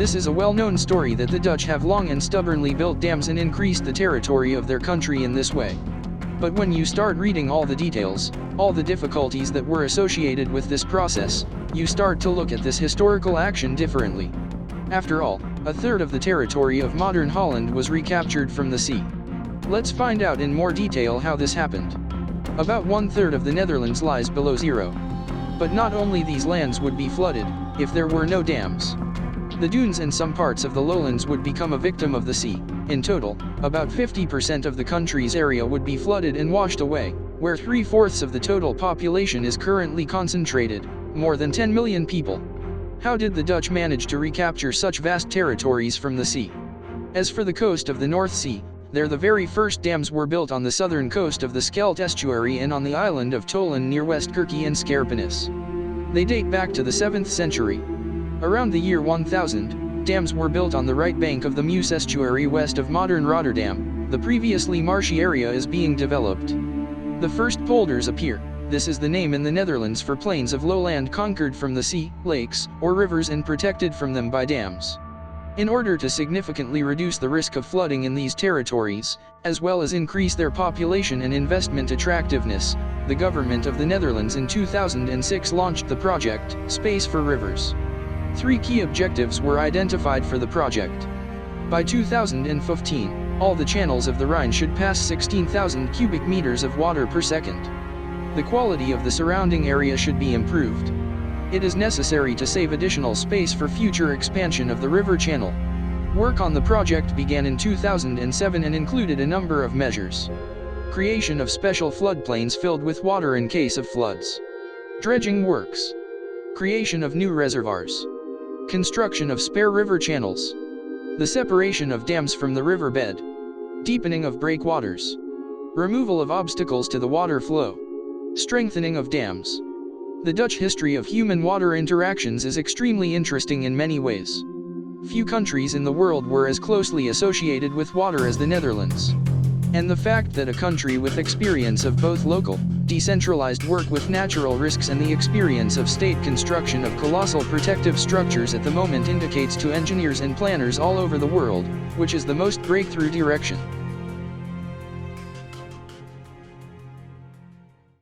This is a well-known story that the Dutch have long and stubbornly built dams and increased the territory of their country in this way. But when you start reading all the details, all the difficulties that were associated with this process, you start to look at this historical action differently. After all, a third of the territory of modern Holland was recaptured from the sea. Let's find out in more detail how this happened. About 1/3 of the Netherlands lies below zero. But not only these lands would be flooded, if there were no dams. The dunes and some parts of the lowlands would become a victim of the sea. In total, about 50% of the country's area would be flooded and washed away, where 3/4 of the total population is currently concentrated, more than 10 million people. How did the Dutch manage to recapture such vast territories from the sea? As for the coast of the North Sea, there the very first dams were built on the southern coast of the Scheldt estuary and on the island of Tolen near West Kirkie and Skerpenis. They date back to the 7th century. Around the year 1000, dams were built on the right bank of the Meuse estuary west of modern Rotterdam. The previously marshy area is being developed. The first polders appear. This is the name in the Netherlands for plains of lowland conquered from the sea, lakes, or rivers and protected from them by dams. In order to significantly reduce the risk of flooding in these territories, as well as increase their population and investment attractiveness, the government of the Netherlands in 2006 launched the project, Space for Rivers. 3 key objectives were identified for the project. By 2015, all the channels of the Rhine should pass 16,000 cubic meters of water per second. The quality of the surrounding area should be improved. It is necessary to save additional space for future expansion of the river channel. Work on the project began in 2007 and included a number of measures. Creation of special floodplains filled with water in case of floods. Dredging works. Creation of new reservoirs. Construction of spare river channels. The separation of dams from the riverbed. Deepening of breakwaters. Removal of obstacles to the water flow. Strengthening of dams. The Dutch history of human-water interactions is extremely interesting in many ways. Few countries in the world were as closely associated with water as the Netherlands. And the fact that a country with experience of both local, decentralized work with natural risks and the experience of state construction of colossal protective structures at the moment indicates to engineers and planners all over the world, which is the most breakthrough direction.